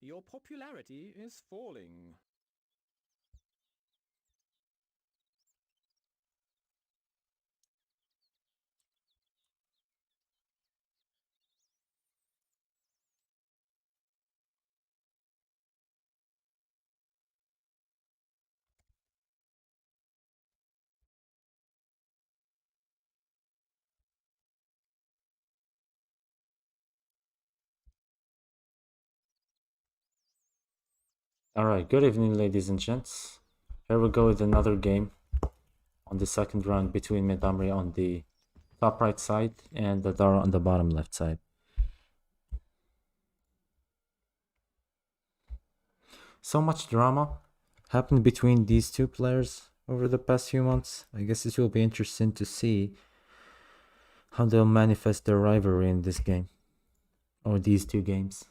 Your popularity is falling. Alright, good evening, ladies and gents. Here we go with another game on the second round between Medamri on the top right side and Dadara on the bottom left side. So much drama happened between these two players over the past few months. I guess it will be interesting to see how they'll manifest their rivalry in this game, or these two games.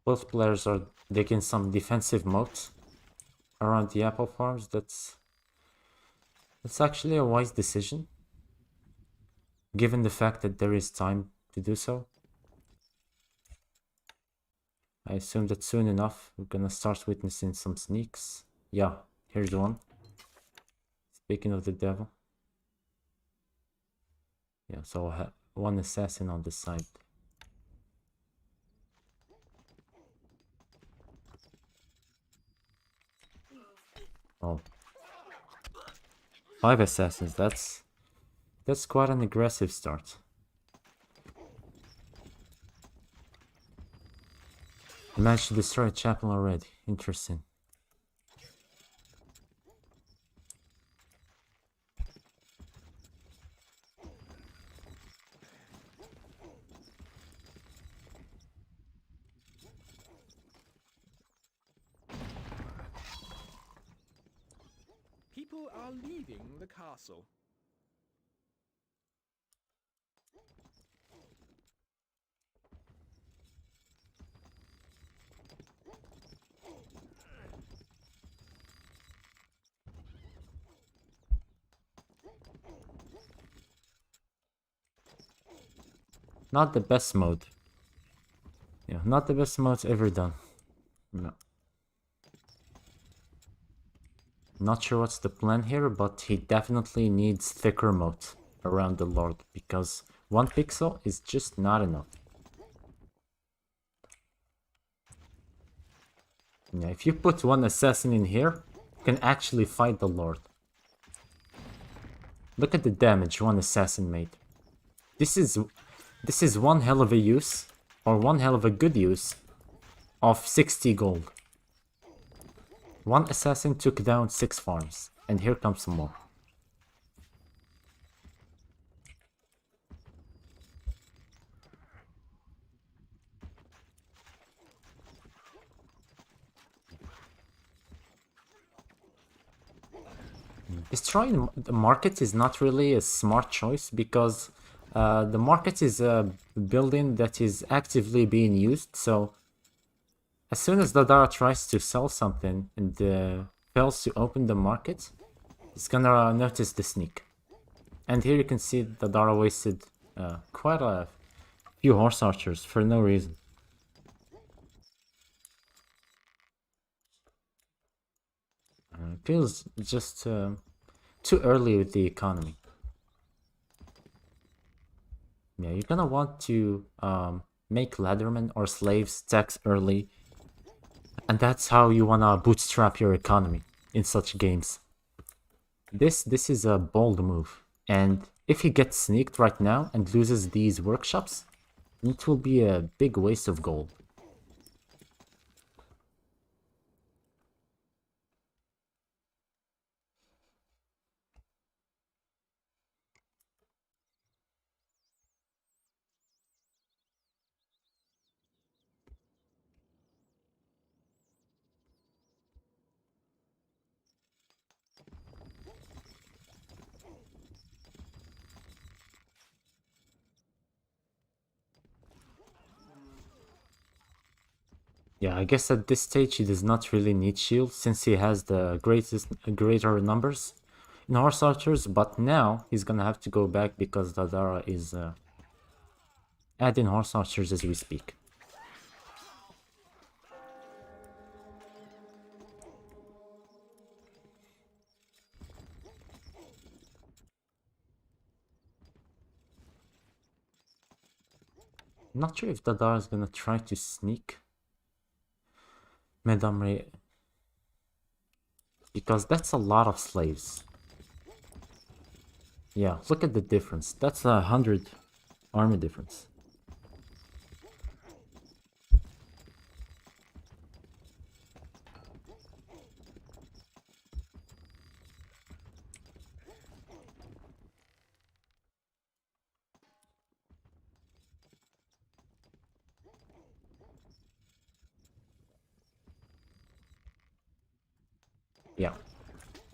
Both players are digging some defensive moats around the apple farms. That's actually a wise decision, given the fact that there is time to do so. I assume that soon enough we're gonna start witnessing some sneaks. Yeah, here's one. Speaking of the devil. Yeah, so one assassin on the side. Oh, 5 assassins. That's quite an aggressive start. He managed to destroy a chapel already. Interesting. People are leaving the castle. Not the best mode. Yeah, not the best modes ever done. No. Not sure what's the plan here, but he definitely needs thicker moat around the Lord, because 1 pixel is just not enough. Yeah, if you put one assassin in here, you can actually fight the Lord. Look at the damage one assassin made. This is one hell of a use, or one hell of a good use, of 60 gold. One assassin took down 6 farms, and here comes some more. Destroying the market is not really a smart choice, because the market is a building that is actively being used, so as soon as Dadara tries to sell something and fails to open the market, he's gonna notice the sneak. And here you can see Dadara wasted quite a few horse archers for no reason. Feels just too early with the economy. Yeah, you're gonna want to make leathermen or slaves tax early, and that's how you wanna bootstrap your economy in such games. This is a bold move, and if he gets sneaked right now and loses these workshops, it will be a big waste of gold. Yeah, I guess at this stage he does not really need shield since he has the greater numbers in horse archers, but now he's gonna have to go back because Dadara is adding horse archers as we speak. Not sure if Dadara is gonna try to sneak Medamre because that's a lot of slaves. Yeah, look at the difference. That's 100 army difference. Yeah,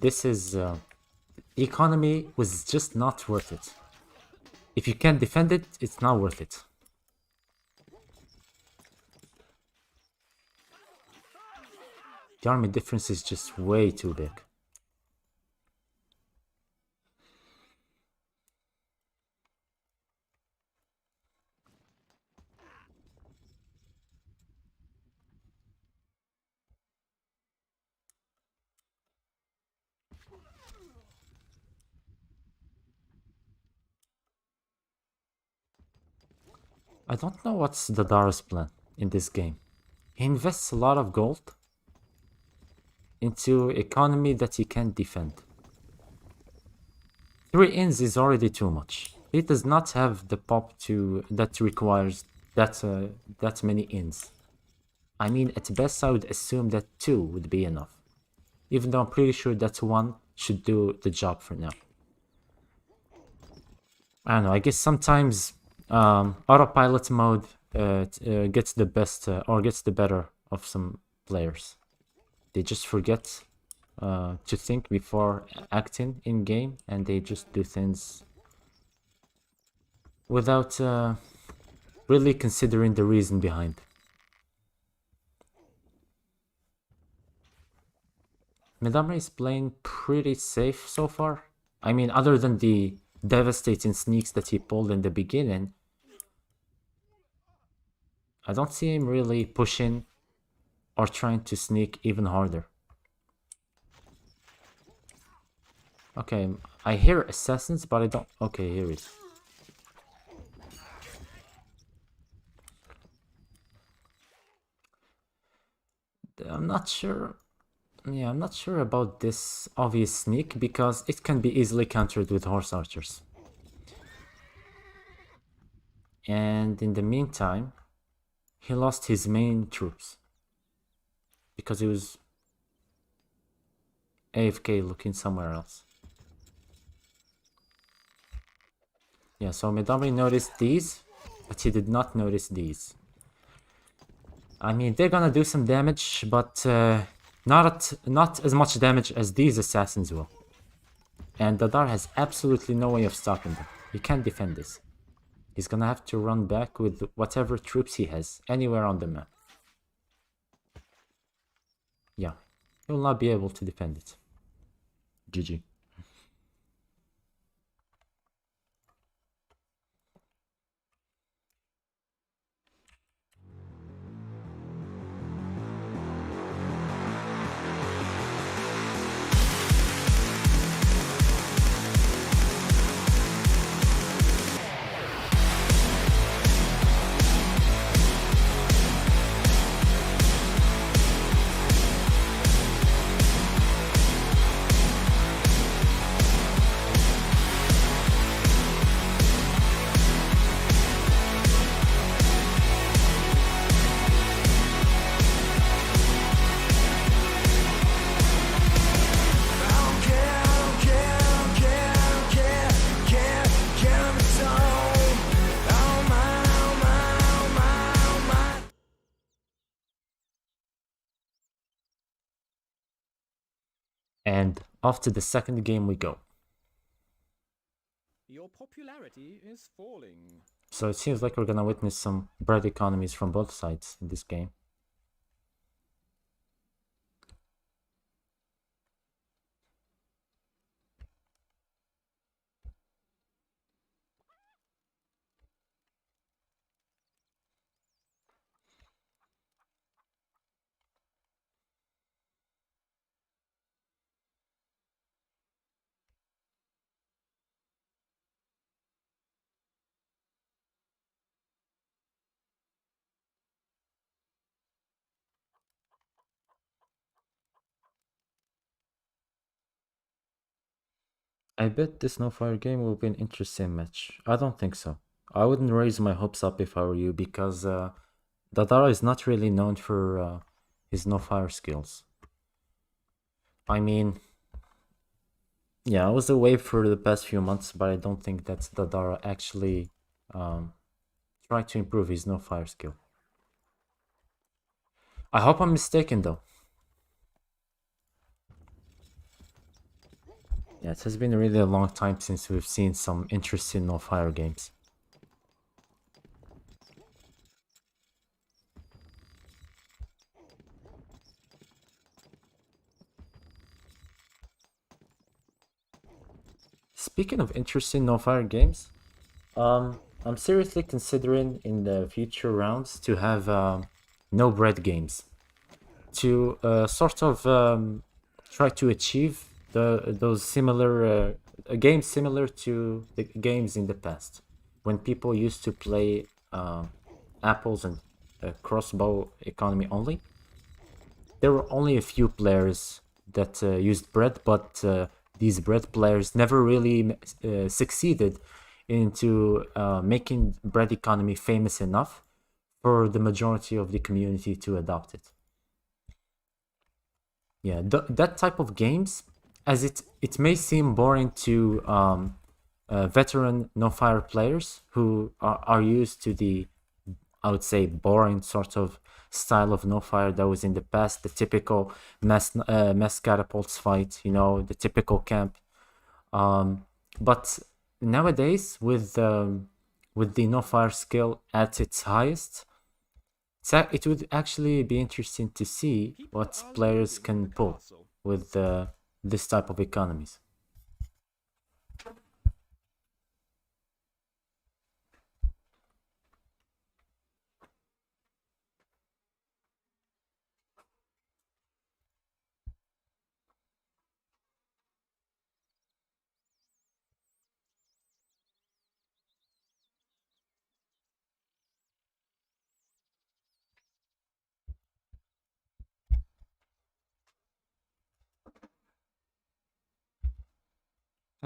this is economy was just not worth it. If you can't defend it, it's not worth it. The army difference is just way too big. I don't know what's Dadara's plan in this game. He invests a lot of gold into economy that he can't defend. 3 inns is already too much. He does not have the pop to that requires that many inns. I mean, at best I would assume that 2 would be enough. Even though I'm pretty sure that 1 should do the job for now. I don't know, I guess sometimes autopilot mode gets the best or gets the better of some players. They just forget to think before acting in game, and they just do things without really considering the reason behind. Midamre is playing pretty safe so far. I mean, other than the devastating sneaks that he pulled in the beginning, I don't see him really pushing or trying to sneak even harder. Okay, I hear assassins, but I don't... Okay, here it is. I'm not sure... Yeah, I'm not sure about this obvious sneak because it can be easily countered with horse archers. And in the meantime, he lost his main troops because he was AFK looking somewhere else. Yeah, so Midori noticed these, but he did not notice these. I mean, they're gonna do some damage, but not as much damage as these assassins will. And Dadar has absolutely no way of stopping them. He can't defend this. He's gonna have to run back with whatever troops he has, anywhere on the map. Yeah, he will not be able to defend it. GG. And off to the second game we go. Your popularity is falling. So it seems like we're gonna witness some bread economies from both sides in this game. I bet this no fire game will be an interesting match. I don't think so. I wouldn't raise my hopes up if I were you because Dadara is not really known for his no fire skills. I mean, yeah, I was away for the past few months, but I don't think that Dadara actually tried to improve his no fire skill. I hope I'm mistaken though. Yeah, it has been really a long time since we've seen some interesting no fire games. Speaking of interesting no fire games, I'm seriously considering in the future rounds to have no bread games to sort of try to achieve those similar games similar to the games in the past when people used to play apples and crossbow economy only. There were only a few players that used bread, but these bread players never really succeeded into making bread economy famous enough for the majority of the community to adopt it. Yeah, that type of games, as it may seem boring to veteran no fire players who are used to the, I would say, boring sort of style of no fire that was in the past, the typical mass catapults fight, you know, the typical camp. But nowadays, with the no fire skill at its highest, it would actually be interesting to see People what are players leaving can the pull castle. with this type of economies.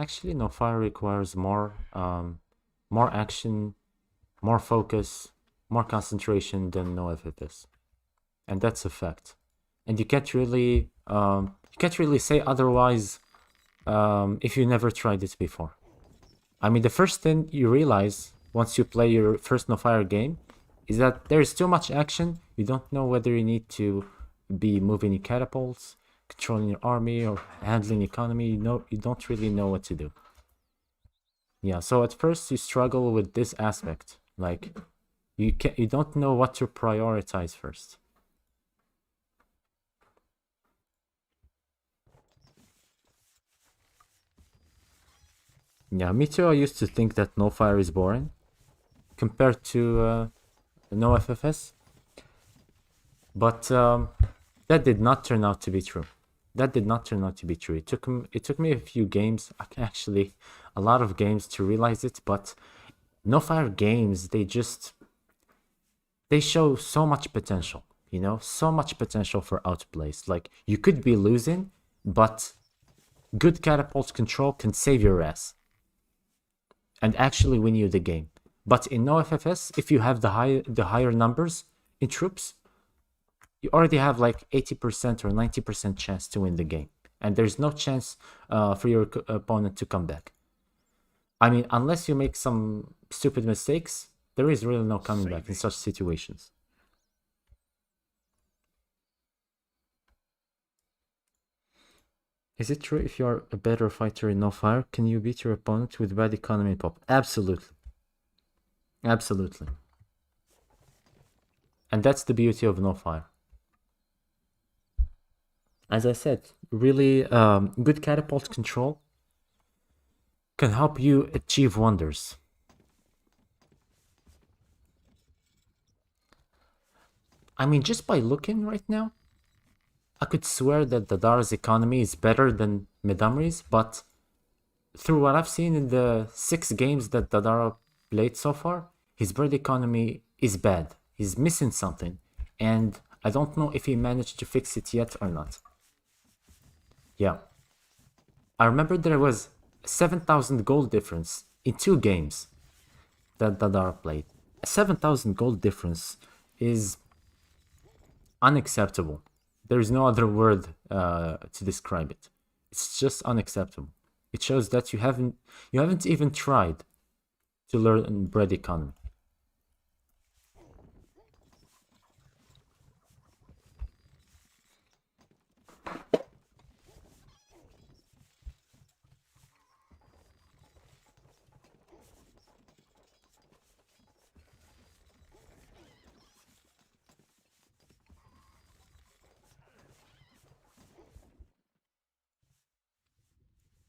Actually, no fire requires more action, more focus, more concentration than no FFS, and that's a fact. And you can't really say otherwise if you never tried it before. I mean, the first thing you realize once you play your first no fire game is that there's too much action. You don't know whether you need to be moving your catapults, controlling your army, or handling economy. You don't really know what to do. Yeah, so at first you struggle with this aspect. Like you don't know what to prioritize first. Yeah, me too. I used to think that no fire is boring compared to no FFS, but that did not turn out to be true. That did not turn out to be true. It took me a few games, actually, a lot of games to realize it. But no fire games, they show so much potential. You know, so much potential for outplays. Like you could be losing, but good catapult control can save your ass and actually win you the game. But in no FFS, if you have the higher numbers in troops, you already have like 80% or 90% chance to win the game, and there's no chance for your opponent to come back. I mean, unless you make some stupid mistakes, there is really no coming back in such situations. Is it true if you are a better fighter in no fire, can you beat your opponent with bad economy pop? Absolutely. Absolutely. And that's the beauty of no fire. As I said, really good catapult control can help you achieve wonders. I mean, just by looking right now, I could swear that Dadara's economy is better than Midamri's, but through what I've seen in the 6 games that Dadara played so far, his bird economy is bad. He's missing something, and I don't know if he managed to fix it yet or not. Yeah. I remember there was 7,000 gold difference in 2 games that Dadara played. A 7,000 gold difference is unacceptable. There is no other word to describe it. It's just unacceptable. It shows that you haven't even tried to learn bread economy.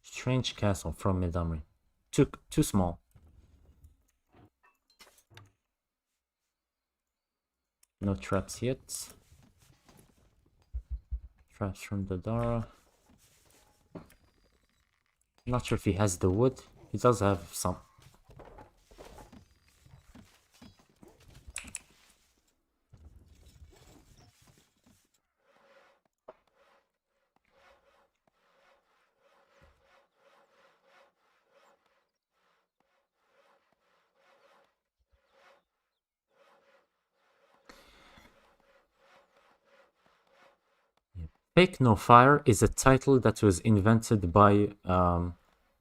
Strange castle from Midamri. Too small. No traps yet. Traps from Dadara. Not sure if he has the wood. He does have some. Fake No Fire is a title that was invented by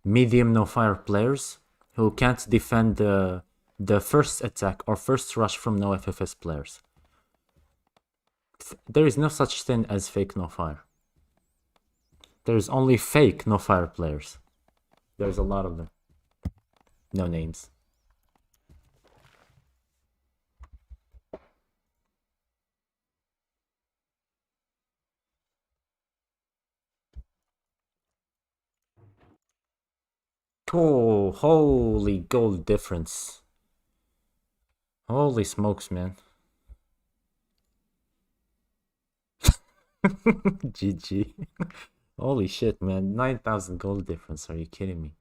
medium No Fire players who can't defend the first attack or first rush from no FFS players. There is no such thing as fake No Fire. There is only fake No Fire players. There's a lot of them. No names. Oh, holy gold difference. Holy smokes, man. GG. Holy shit, man. 9,000 gold difference. Are you kidding me?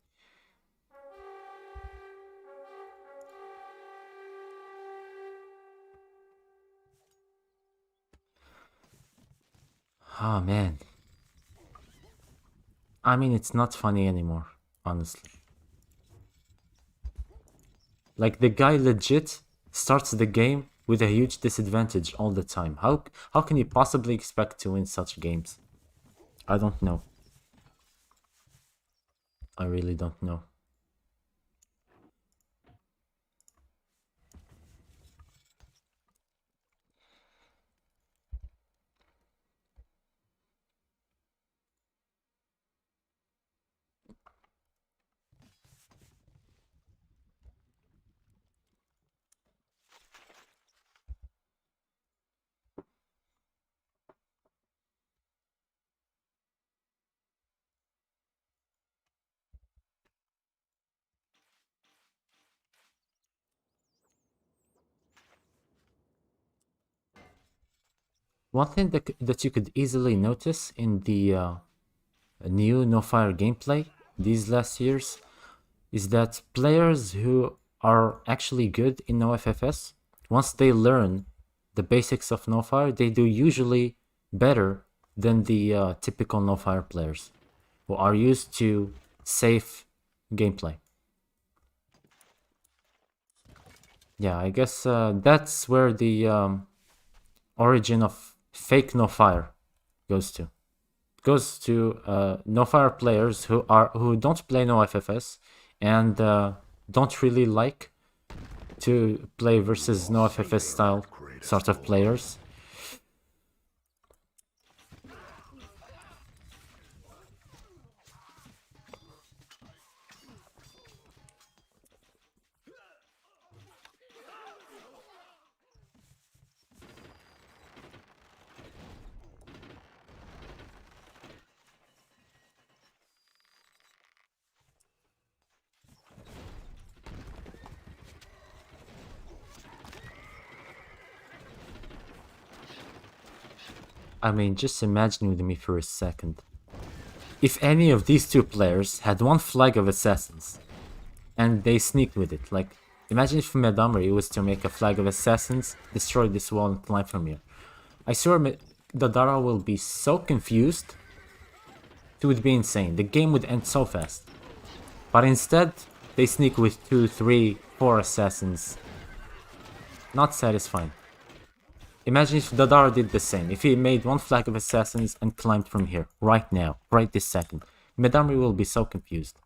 Oh, man. I mean, it's not funny anymore, honestly. Like, the guy legit starts the game with a huge disadvantage all the time. How can you possibly expect to win such games? I don't know. I really don't know. One thing that you could easily notice in the new No Fire gameplay these last years is that players who are actually good in No FFS, once they learn the basics of No Fire, they do usually better than the typical No Fire players who are used to safe gameplay. Yeah, I guess that's where the origin of fake No Fire goes to. It goes to No Fire players who don't play No FFS and don't really like to play versus no FFS style sort of players. I mean, just imagine with me for a second. If any of these two players had one flag of assassins and they sneaked with it, like, imagine if Medamri was to make a flag of assassins, destroy this wall and climb from here. I swear Dadara will be so confused, it would be insane. The game would end so fast. But instead, they sneak with 2, 3, 4 assassins. Not satisfying. Imagine if Dadar did the same. If he made one flag of assassins and climbed from here, right now, right this second. Medamri will be so confused.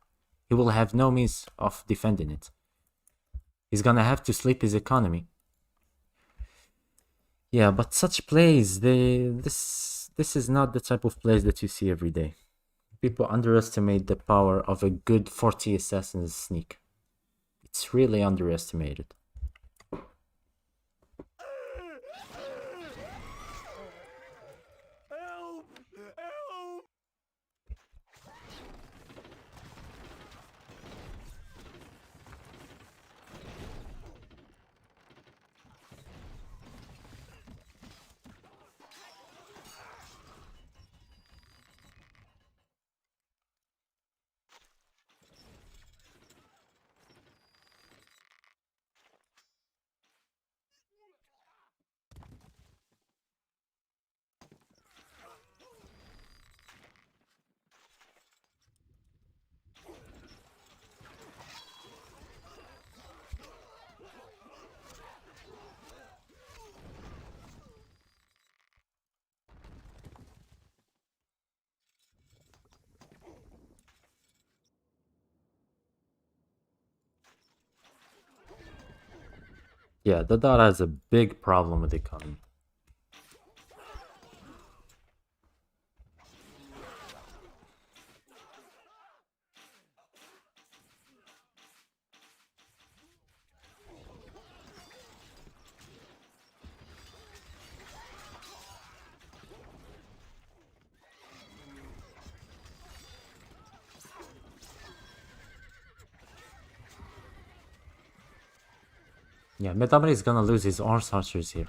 He will have no means of defending it. He's gonna have to sleep his economy. Yeah, but such plays, this is not the type of plays that you see every day. People underestimate the power of a good 40 assassins sneak. It's really underestimated. Yeah, Dadar has a big problem with the economy. Yeah, Medamri is gonna lose his Arse Archers here.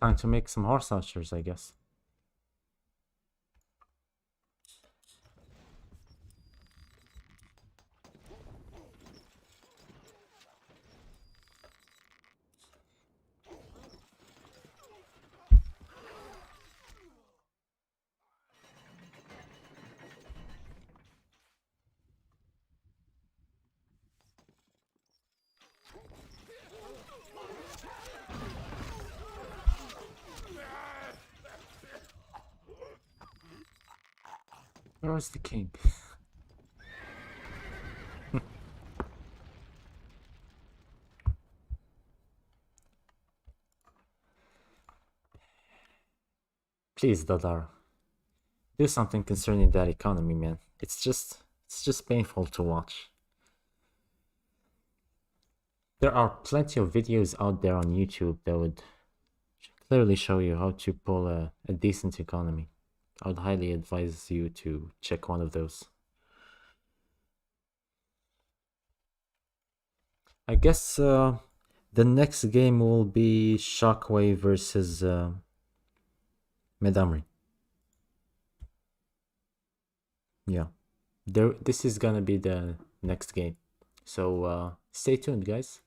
Time to make some horse archers, I guess. Where is the king? Please, Dadar. Do something concerning that economy, man. It's just painful to watch. There are plenty of videos out there on YouTube that would clearly show you how to pull a decent economy. I would highly advise you to check one of those. I guess the next game will be Shockwave versus Medamri. Yeah, this is gonna be the next game. So stay tuned, guys.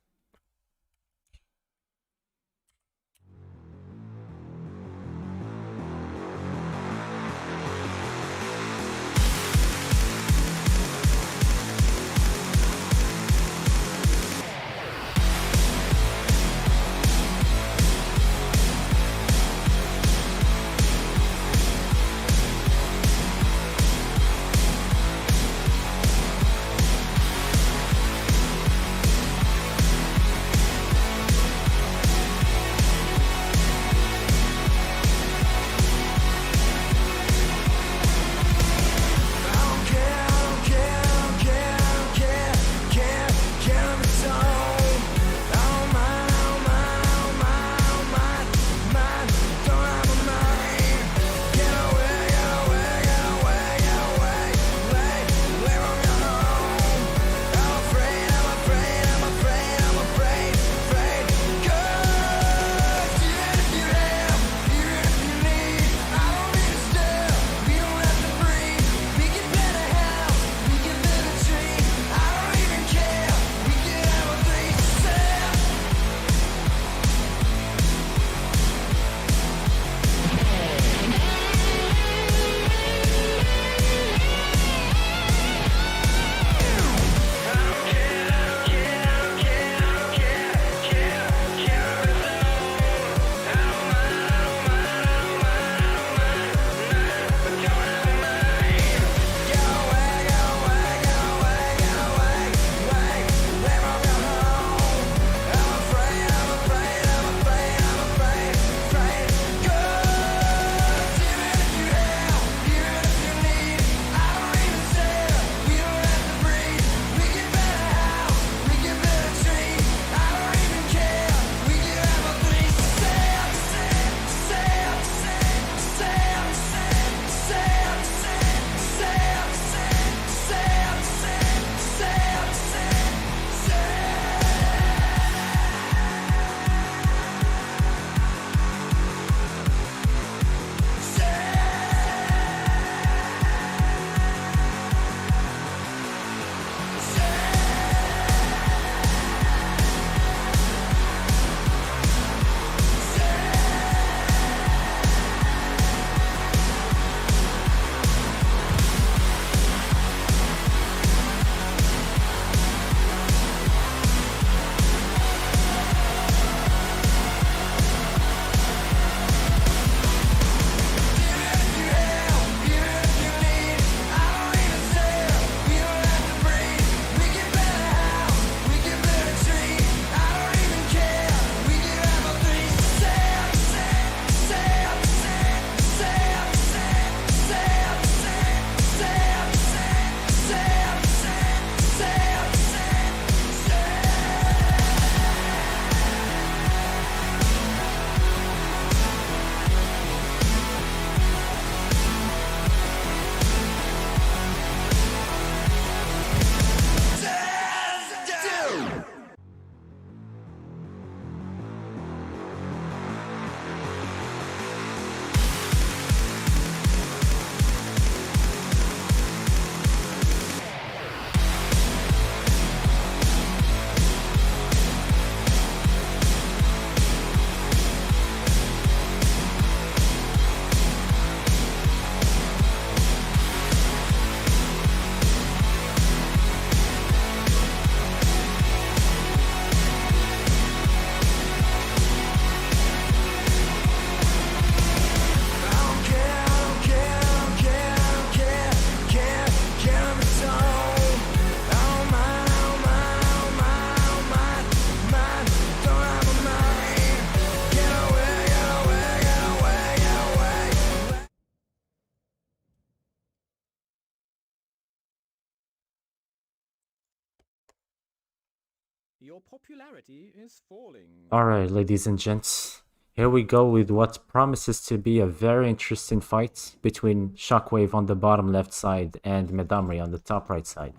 Your popularity is falling. Alright, ladies and gents. Here we go with what promises to be a very interesting fight between Shockwave on the bottom left side and Medamri on the top right side.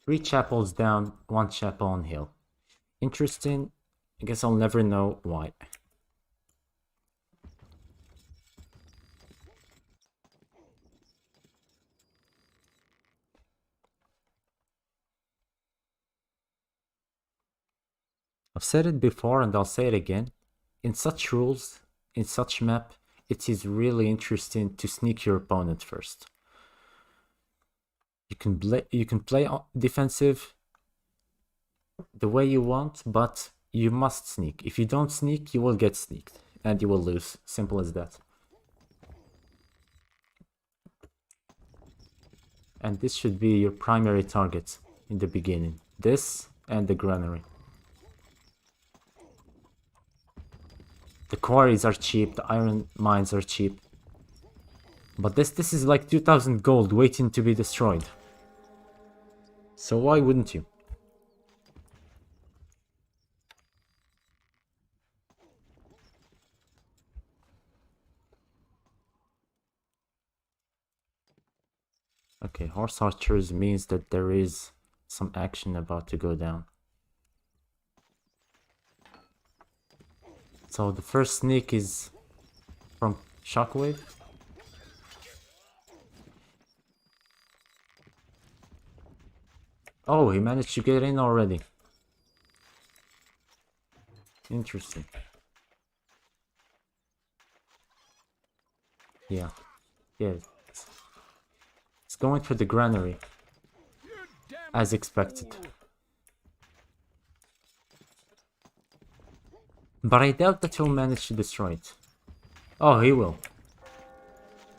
Three chapels down, one chapel on hill. Interesting. I guess I'll never know why. I've said it before and I'll say it again. In such rules, in such map, it is really interesting to sneak your opponent first. You can play defensive the way you want, but you must sneak. If you don't sneak, you will get sneaked and you will lose. Simple as that. And this should be your primary target in the beginning. This and the granary. The quarries are cheap, the iron mines are cheap. But this is like 2000 gold waiting to be destroyed. So why wouldn't you? Okay, horse archers means that there is some action about to go down. So the first sneak is from Shockwave. Oh, he managed to get in already. Interesting. Yeah. Yeah. It's going for the granary. As expected. But I doubt that he'll manage to destroy it. Oh, he will.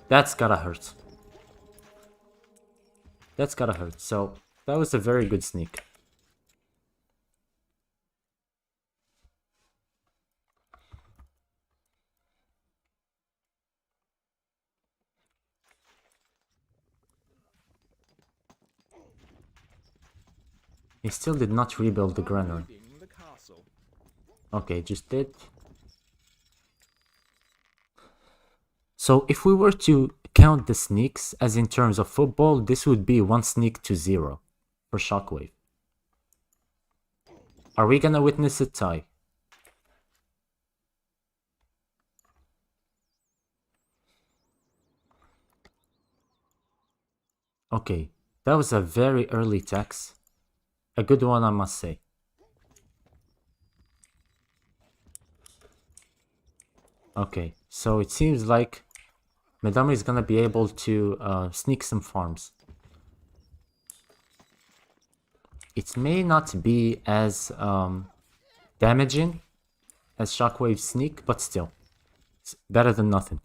That's gotta hurt. That's gotta hurt. So, that was a very good sneak. He still did not rebuild the granary. Okay, just did. So if we were to count the sneaks as in terms of football, this would be 1 sneak to 0 for Shockwave. Are we gonna witness a tie? Okay, that was a very early tax. A good one, I must say. Okay, so it seems like Medamri is gonna be able to sneak some farms. It may not be as damaging as Shockwave's sneak, but still, it's better than nothing.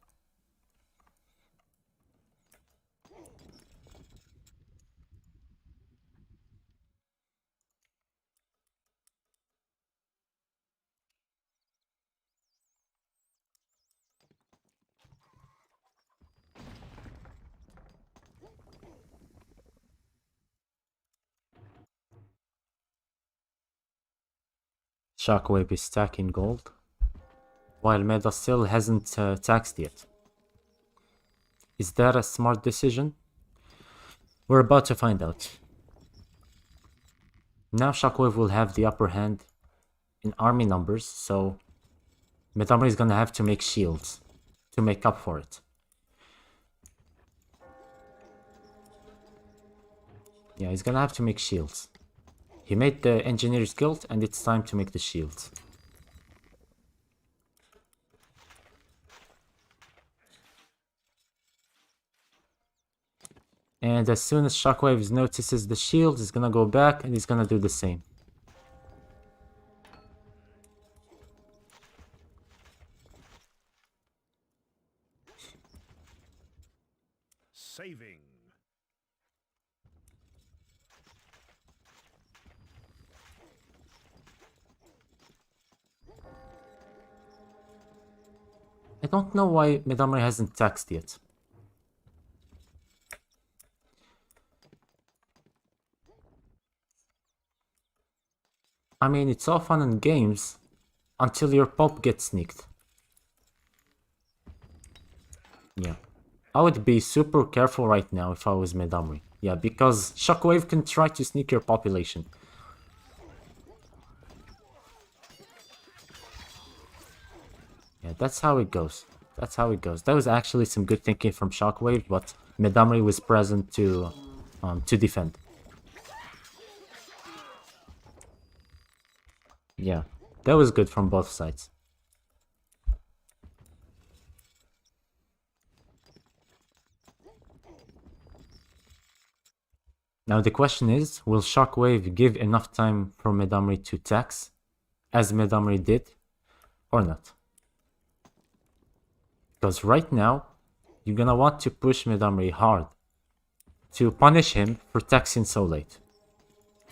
Shockwave is stacking gold, while Meta still hasn't taxed yet. Is that a smart decision? We're about to find out. Now Shockwave will have the upper hand in army numbers, so Metamri is gonna have to make shields to make up for it. Yeah, he's gonna have to make shields. He made the Engineer's Guild, and it's time to make the shields. And as soon as Shockwave notices the shield, he's gonna go back and he's gonna do the same. Saving. I don't know why Midamri hasn't taxed yet. I mean, it's all fun and games until your pop gets sneaked. Yeah. I would be super careful right now if I was Midamri. Yeah, because Shockwave can try to sneak your population. Yeah, that's how it goes. That's how it goes. That was actually some good thinking from Shockwave, but Midamri was present to defend. Yeah, that was good from both sides. Now the question is, will Shockwave give enough time for Midamri to tax, as Midamri did, or not? Because right now, you're gonna want to push Midamri hard to punish him for taxing so late.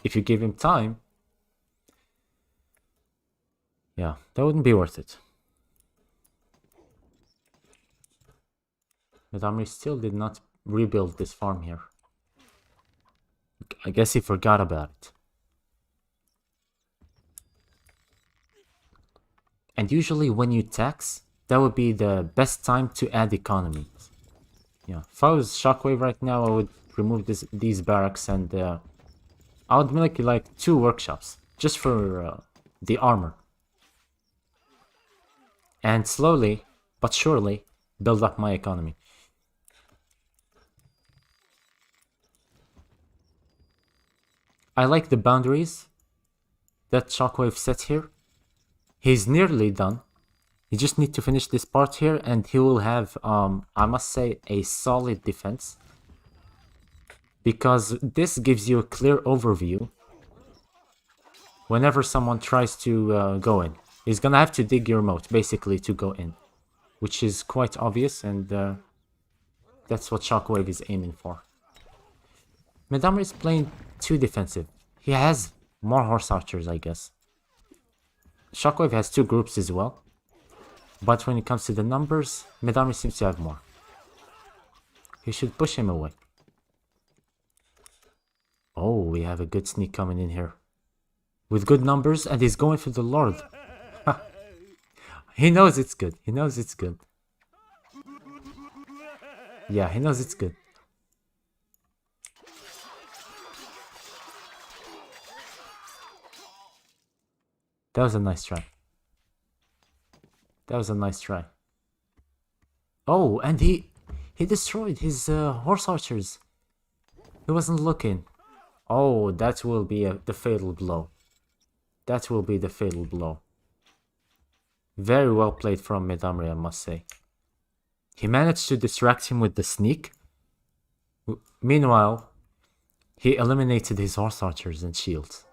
If you give him time, yeah, that wouldn't be worth it. Midamri still did not rebuild this farm here. I guess he forgot about it. And usually when you tax, that would be the best time to add economies. Yeah, if I was Shockwave right now, I would remove these barracks and I would make like 2 workshops just for the armor. And slowly but surely build up my economy. I like the boundaries that Shockwave set here. He's nearly done. You just need to finish this part here and he will have, I must say, a solid defense. Because this gives you a clear overview whenever someone tries to go in. He's gonna have to dig your moat, basically, to go in. Which is quite obvious, and that's what Shockwave is aiming for. Midamri is playing too defensive. He has more horse archers, I guess. Shockwave has 2 groups as well. But when it comes to the numbers, Midamri seems to have more. He should push him away. Oh, we have a good sneak coming in here. With good numbers, and he's going for the Lord. He knows it's good. He knows it's good. Yeah, he knows it's good. That was a nice try. That was a nice try. Oh, and he destroyed his horse archers. He wasn't looking. Oh, that will be the fatal blow. That will be the fatal blow. Very well played from Midamri, I must say. He managed to distract him with the sneak. Meanwhile, he eliminated his horse archers and shields.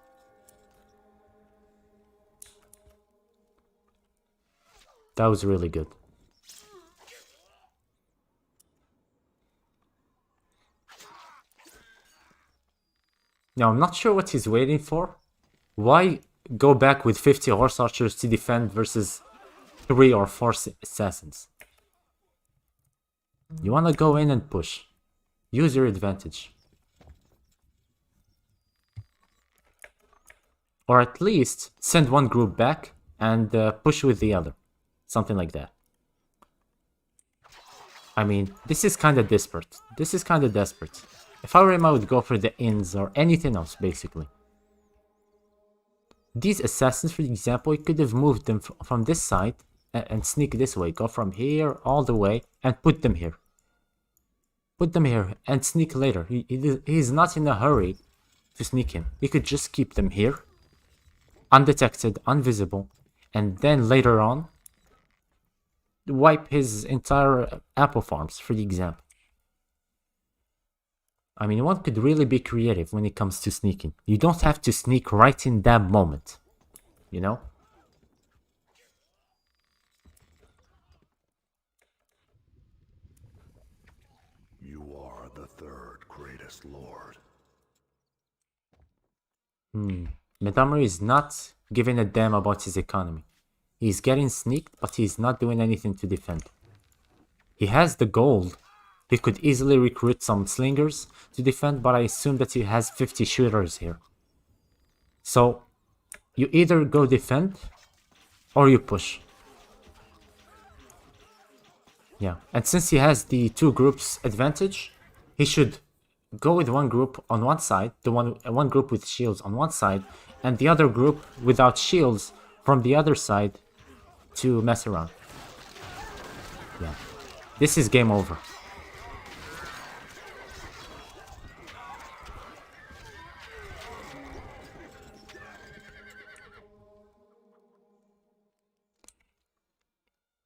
That was really good. Now, I'm not sure what he's waiting for. Why go back with 50 horse archers to defend versus 3 or 4 assassins? You want to go in and push. Use your advantage. Or at least send one group back and push with the other. Something like that. I mean, this is kind of desperate. This is kind of desperate. If I were him, I would go for the inns or anything else, basically. These assassins, for example, you could have moved them from this side and sneak this way. Go from here all the way and put them here. Put them here and sneak later. He's not in a hurry to sneak him. He could just keep them here, undetected, invisible, and then later on, wipe his entire apple farms, for example. I mean, one could really be creative when it comes to sneaking. You don't have to sneak right in that moment, you know? You are the 3rd greatest lord. Midamri is not giving a damn about his economy. He's getting sneaked, but he's not doing anything to defend. He has the gold. He could easily recruit some slingers to defend, but I assume that he has 50 shooters here. So, you either go defend, or you push. Yeah, and since he has the two groups advantage, he should go with one group on one side, the one group with shields on one side, and the other group without shields from the other side to mess around. Yeah, this is game over.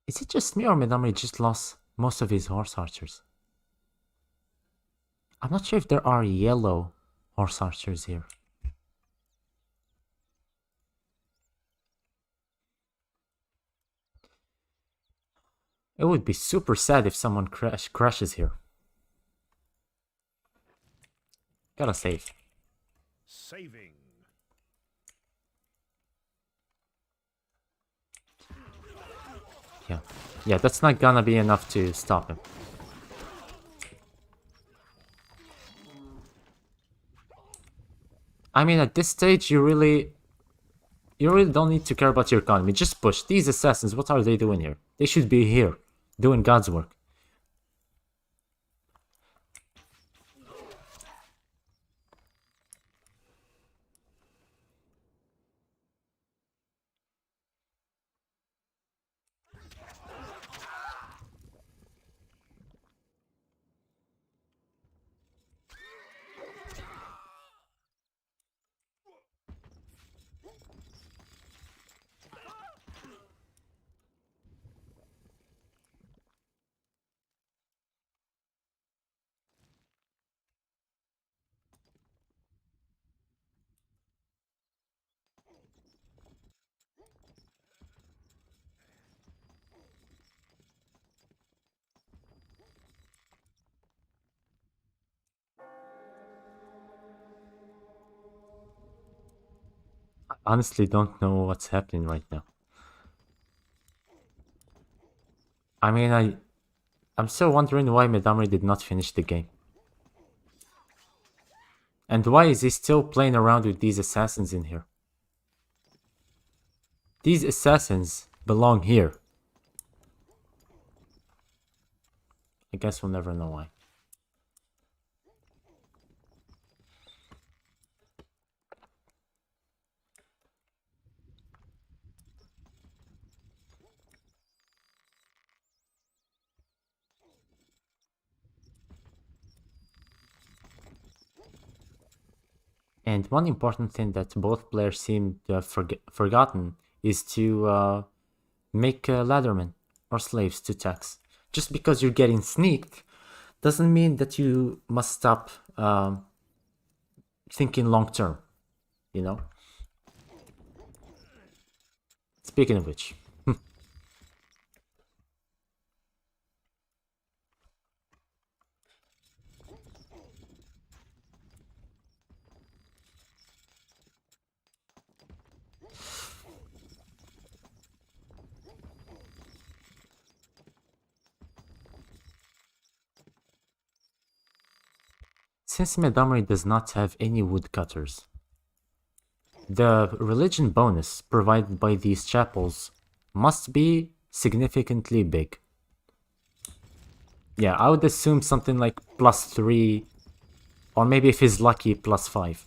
Is it just me or Medamri just lost most of his horse archers? I'm not sure if there are yellow horse archers here. It would be super sad if someone crashes here. Gotta save. Saving. Yeah, that's not gonna be enough to stop him. I mean, at this stage, you really don't need to care about your economy. Just push. These assassins, what are they doing here? They should be here, doing God's work. I honestly don't know what's happening right now. I mean, I'm still wondering why Medamri did not finish the game. And why is he still playing around with these assassins in here? These assassins belong here. I guess we'll never know why. And one important thing that both players seem to have forgotten is to make laddermen or slaves to tax. Just because you're getting sneaked doesn't mean that you must stop thinking long term, you know? Speaking of which. Since Medamri does not have any woodcutters, the religion bonus provided by these chapels must be significantly big. Yeah, I would assume something like +3, or maybe if he's lucky, +5.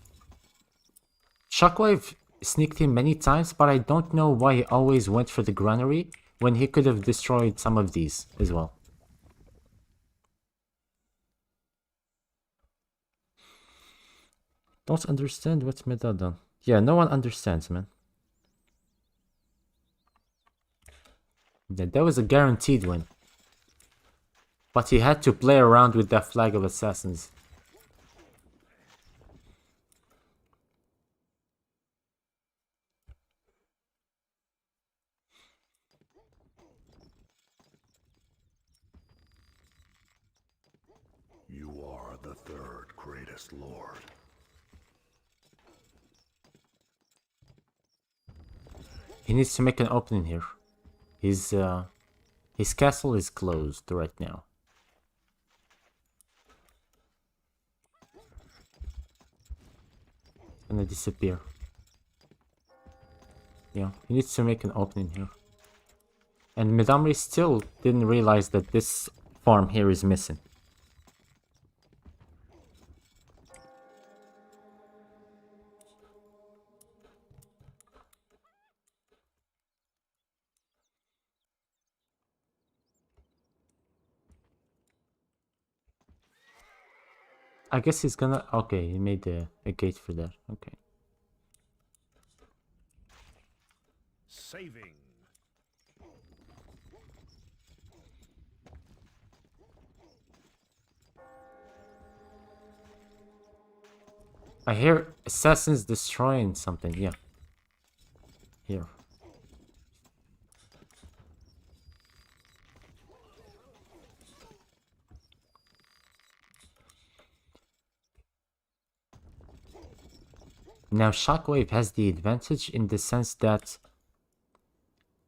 Shockwave sneaked him many times, but I don't know why he always went for the granary when he could have destroyed some of these as well. Don't understand what's Meta done. Yeah, no one understands, man. That was a guaranteed win. But he had to play around with that flag of assassins. You are the third greatest lord. He needs to make an opening here. His castle is closed right now. Gonna disappear. Yeah, he needs to make an opening here. And Midamri still didn't realize that this farm here is missing. I guess he's gonna... Okay, he made a gate for that. Okay. Saving. I hear assassins destroying something. Yeah. Here. Now Shockwave has the advantage in the sense that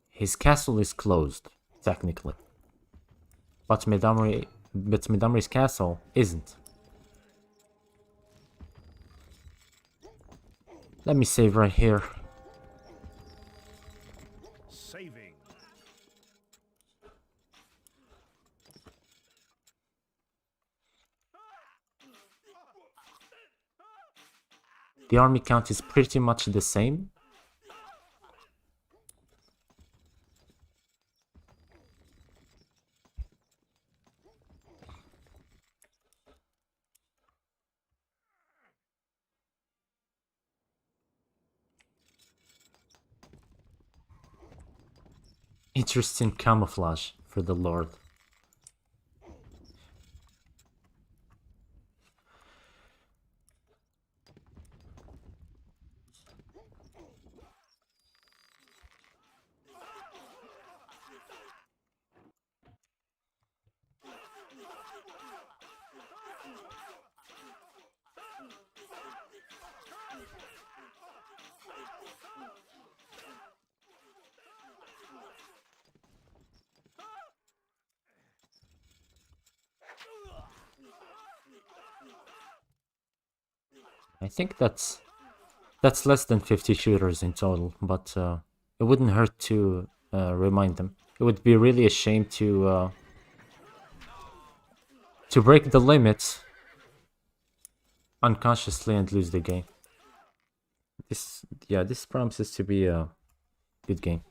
his castle is closed, technically. But Midamri's castle isn't. Let me save right here. Saving. The army count is pretty much the same. Interesting camouflage for the Lord. I think that's less than 50 shooters in total, but it wouldn't hurt to remind them. It would be really a shame to break the limit unconsciously and lose the game. This promises to be a good game.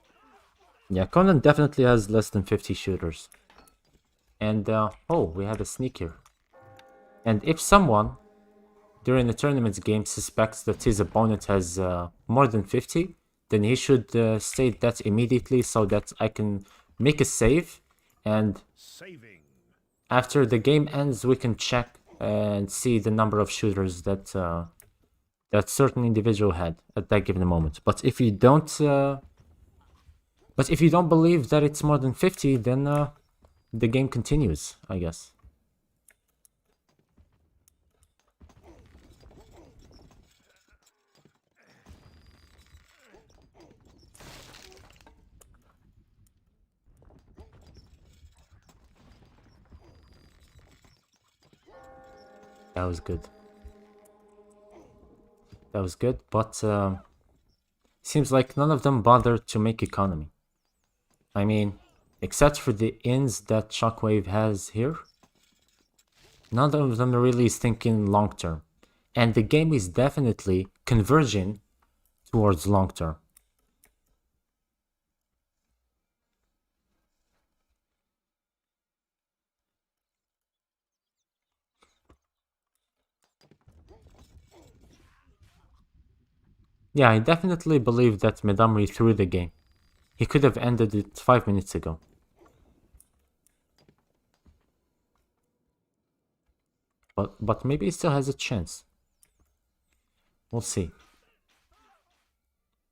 Yeah, Conan definitely has less than 50 shooters. And oh, we have a sneak here. And if someone during the tournament's game suspects that his opponent has more than 50, then he should state that immediately so that I can make a save, and Saving. after the game ends we can check and see the number of shooters that that certain individual had at that given moment. But if you don't believe that it's more than 50, then the game continues, I guess. That was good. That was good, but seems like none of them bothered to make economy. I mean, except for the inns that Shockwave has here, none of them really is thinking long term. And the game is definitely converging towards long term. Yeah, I definitely believe that Medamri threw the game. He could have ended it 5 minutes ago. But maybe he still has a chance. We'll see.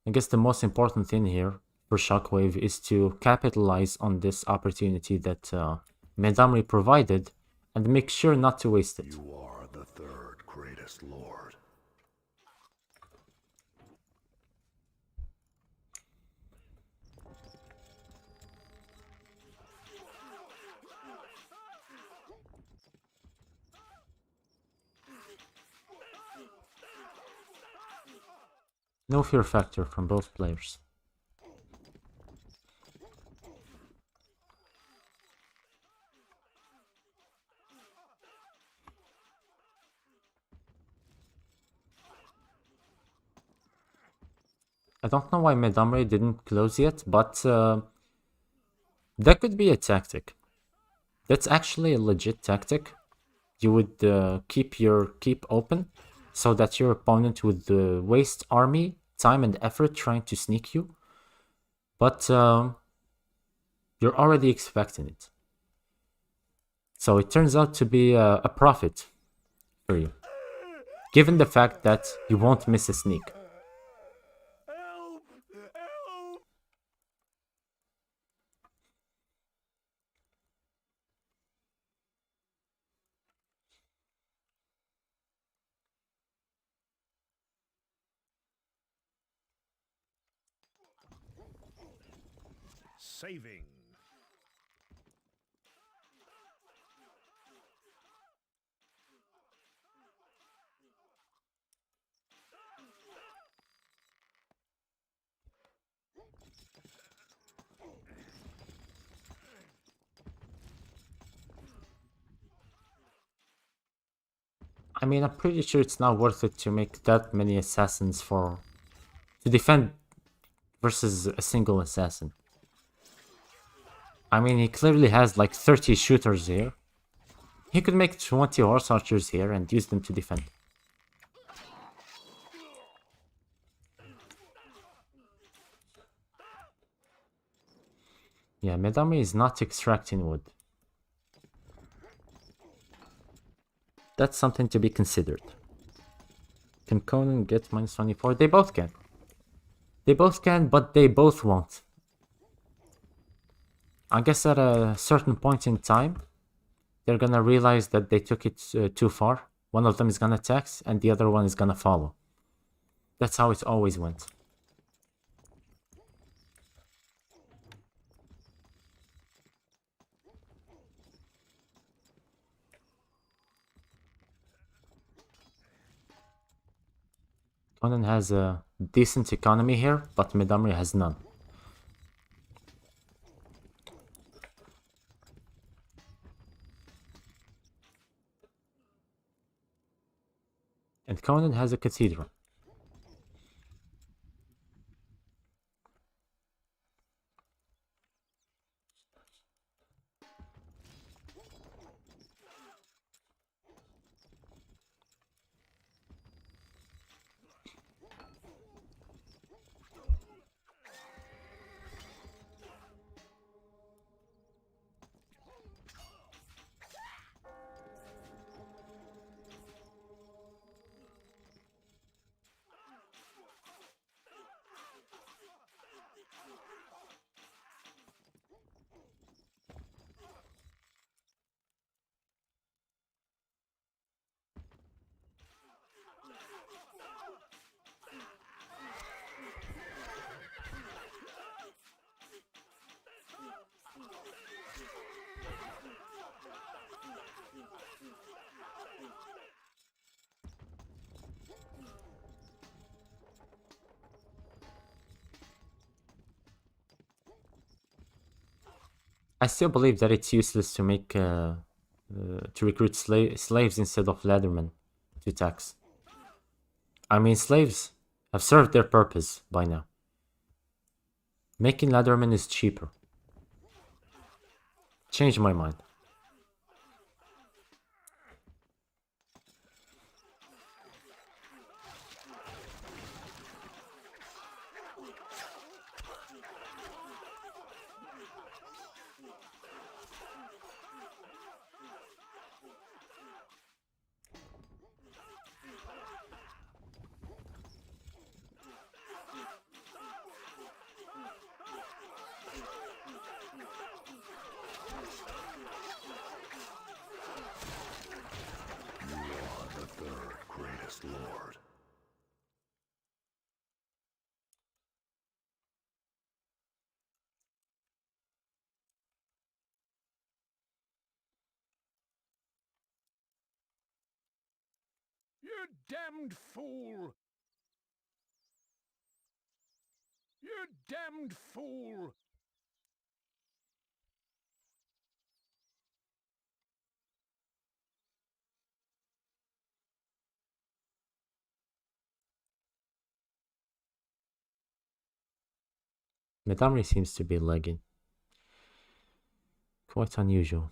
I guess the most important thing here for Shockwave is to capitalize on this opportunity that Medamri provided and make sure not to waste it. You are the third greatest lord. No fear factor from both players. I don't know why Medamre didn't close yet, but that could be a tactic. That's actually a legit tactic. You would keep your keep open so that your opponent would waste army, time, and effort trying to sneak you. But you're already expecting it. So it turns out to be a profit for you, given the fact that you won't miss a sneak. Help! Help! Saving. I mean, I'm pretty sure it's not worth it to make that many assassins to defend versus a single assassin. I mean, he clearly has like 30 shooters here. He could make 20 horse archers here and use them to defend. Yeah, Medami is not extracting wood. That's something to be considered. Can Conan get minus 24? They both can. They both can, but they both won't. I guess at a certain point in time, they're gonna realize that they took it too far. One of them is gonna tax, and the other one is gonna follow. That's how it always went. Conan has a decent economy here, but Midamri has none. And Conan has a cathedral. I still believe that it's useless to make to recruit slaves instead of leathermen to tax. I mean, slaves have served their purpose by now. Making leathermen is cheaper. Change my mind. You are the third greatest lord. You damned fool! You damned fool! Metamri seems to be lagging. Quite unusual.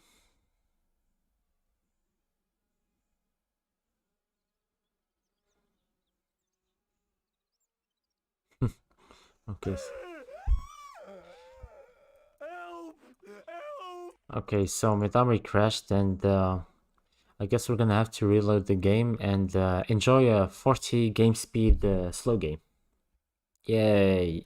Okay. Help! Help! Okay, so Metamri crashed, and I guess we're gonna have to reload the game and enjoy a 40 game speed slow game. Yay!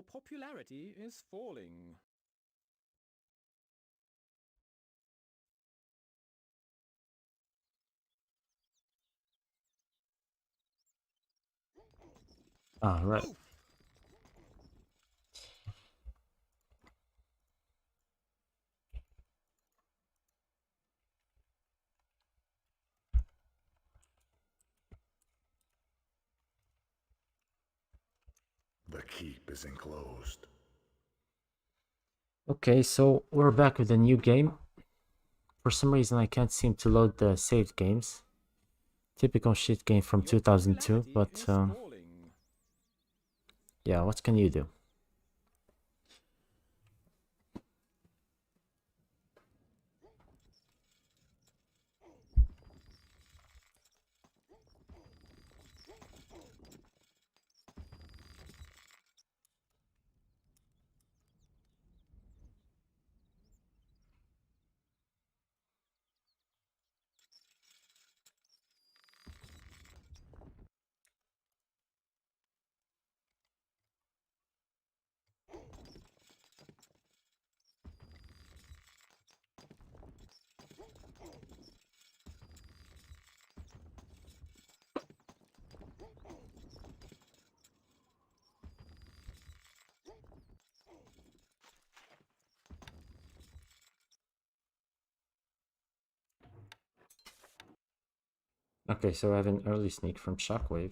Your popularity is falling. Ah, right. The keep is enclosed. Okay, so we're back with a new game. For some reason, I can't seem to load the saved games. Typical shit game from Your 2002, popularity but is falling. yeah, what can you do? Okay, so I have an early sneak from Shockwave.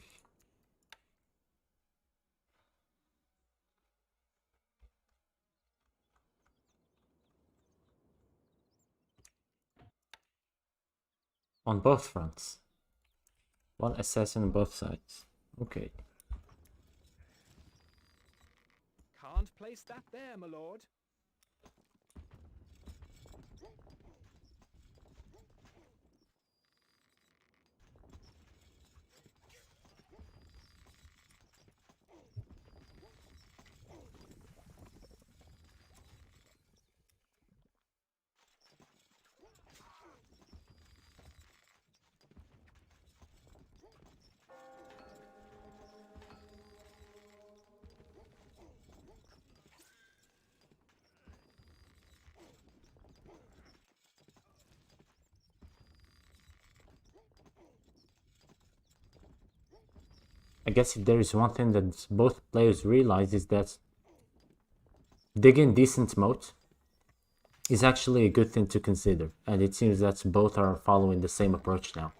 On both fronts. One assassin on both sides. Okay. Can't place that there, my lord. I guess if there is one thing that both players realize is that digging decent moat is actually a good thing to consider, and it seems that both are following the same approach now.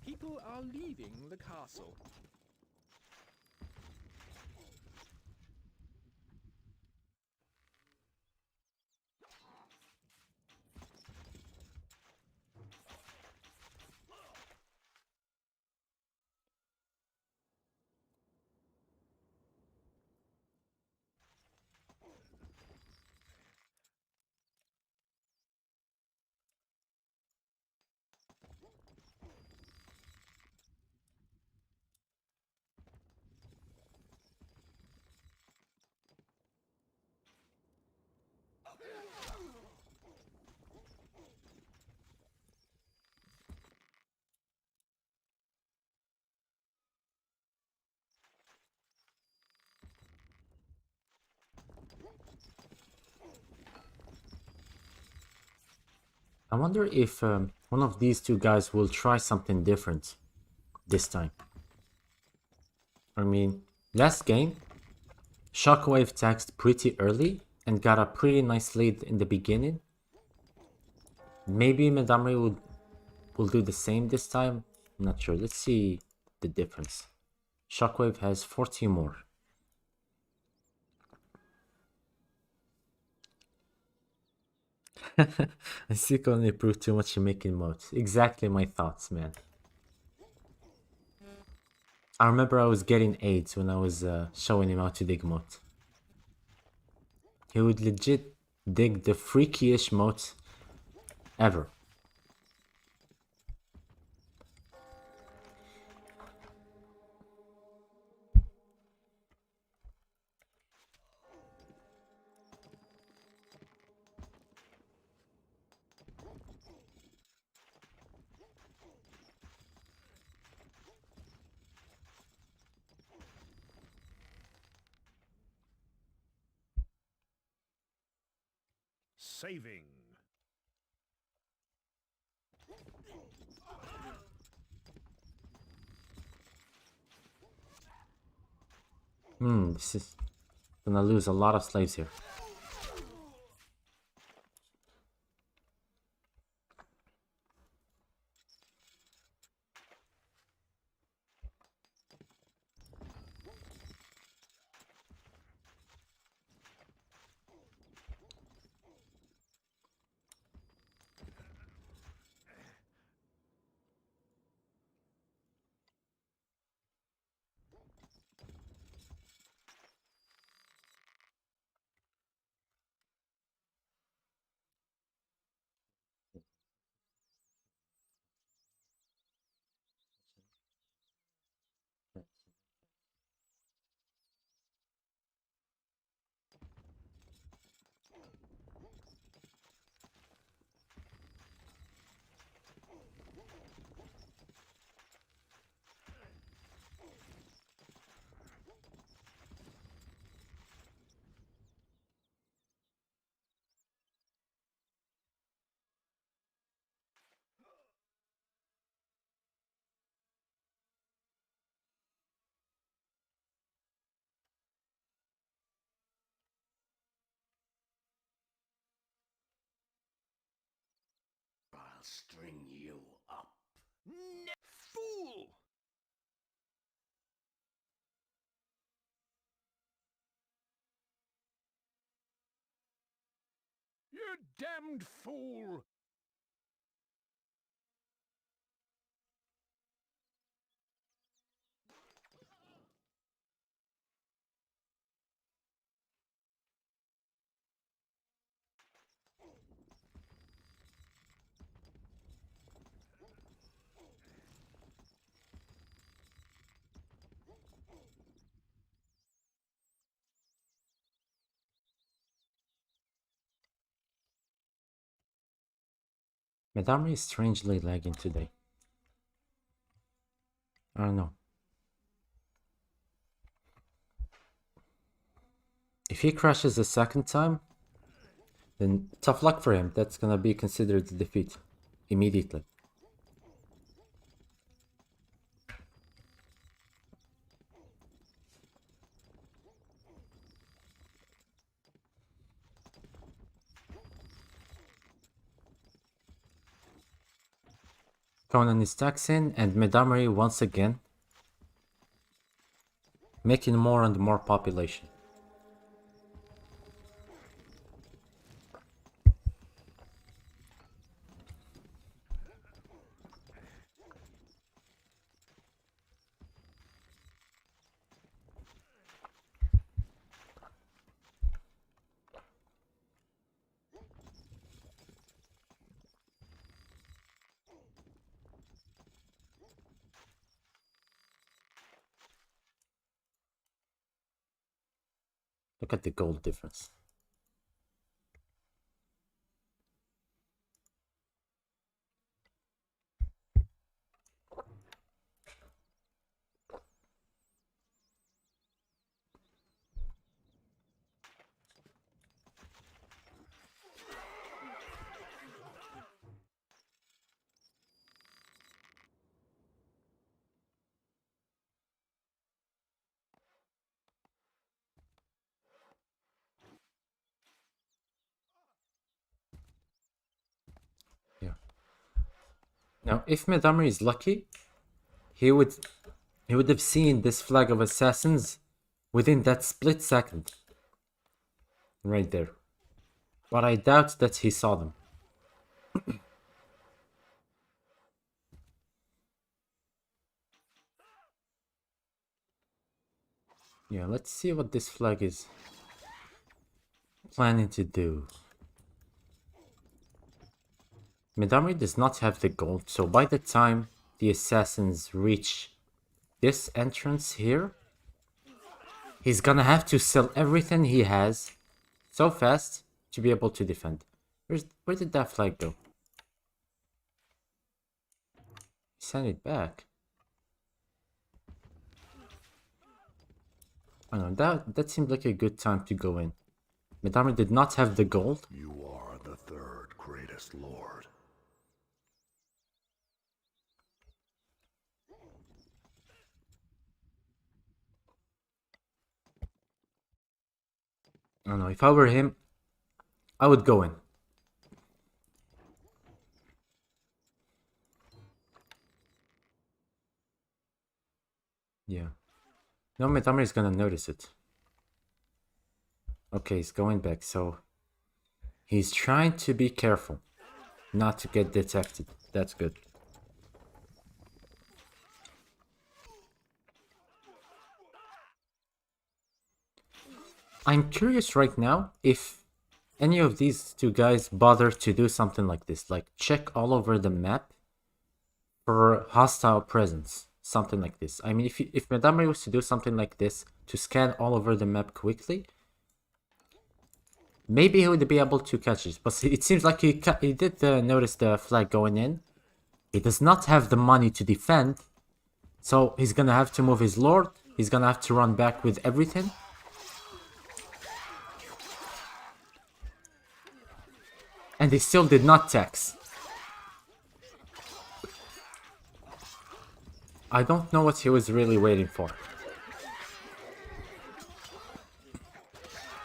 People are leaving the castle. I wonder if one of these two guys will try something different this time. I mean, last game, Shockwave taxed pretty early and got a pretty nice lead in the beginning. Maybe Madamri will do the same this time. I'm not sure. Let's see the difference. Shockwave has 40 more. I think only improved too much in making modes. Exactly my thoughts, man. I remember I was getting AIDS when I was showing him how to dig moat. He would legit dig the freakiest moat Ever. Saving. This is gonna lose a lot of slaves here. I'll string you up. Fool! You damned fool! Madame is strangely lagging today. I don't know. If he crashes a second time, then tough luck for him. That's gonna be considered a defeat immediately. Conan is taxing, and Medamri once again making more and more population. Look at the gold difference. Yeah. Now, if Medamri is lucky, he would have seen this flag of assassins within that split second. Right there. But I doubt that he saw them. Yeah, let's see what this flag is planning to do. Midori does not have the gold, so by the time the assassins reach this entrance here, he's gonna have to sell everything he has so fast to be able to defend. Where did that flag go? Send it back. I don't know, that seemed like a good time to go in. Midori did not have the gold. You are the third greatest lord. I don't know, if I were him, I would go in. Yeah. No, Midori is gonna notice it. Okay, he's going back, so he's trying to be careful not to get detected. That's good. I'm curious right now if any of these two guys bother to do something like this, like check all over the map for hostile presence, something like this. I mean, if Midori was to do something like this to scan all over the map quickly, maybe he would be able to catch it. But it seems like he did notice the flag going in. He does not have the money to defend, so he's gonna have to move his lord. He's gonna have to run back with everything. And he still did not tax. I don't know what he was really waiting for.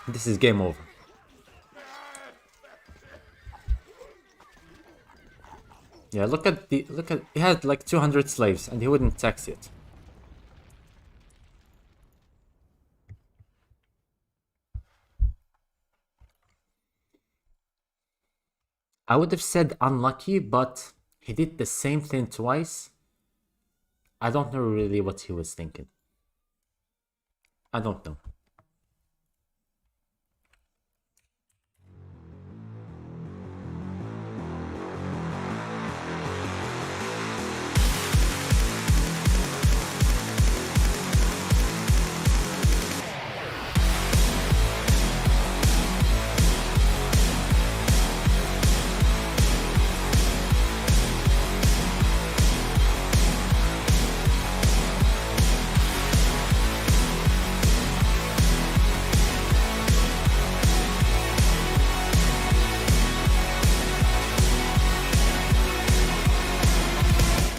This is game over. Yeah, look at he had like 200 slaves and he wouldn't tax it. I would have said unlucky, but he did the same thing twice. I don't know really what he was thinking. I don't know.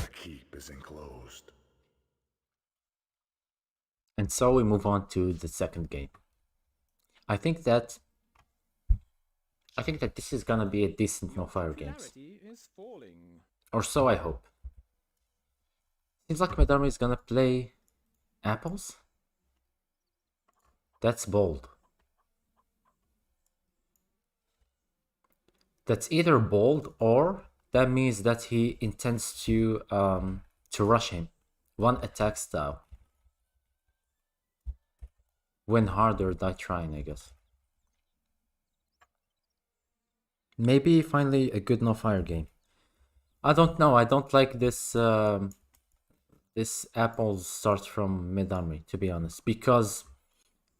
The keep is enclosed. And so we move on to the second game. I think that this is gonna be a decent no fire games. Or so I hope. Seems like Midori is gonna play apples. That's bold. That's either bold or that means that he intends to rush him. One attack style. Win hard or die trying, I guess. Maybe finally a good no fire game. I don't know. I don't like this this apple start from Midori, to be honest, because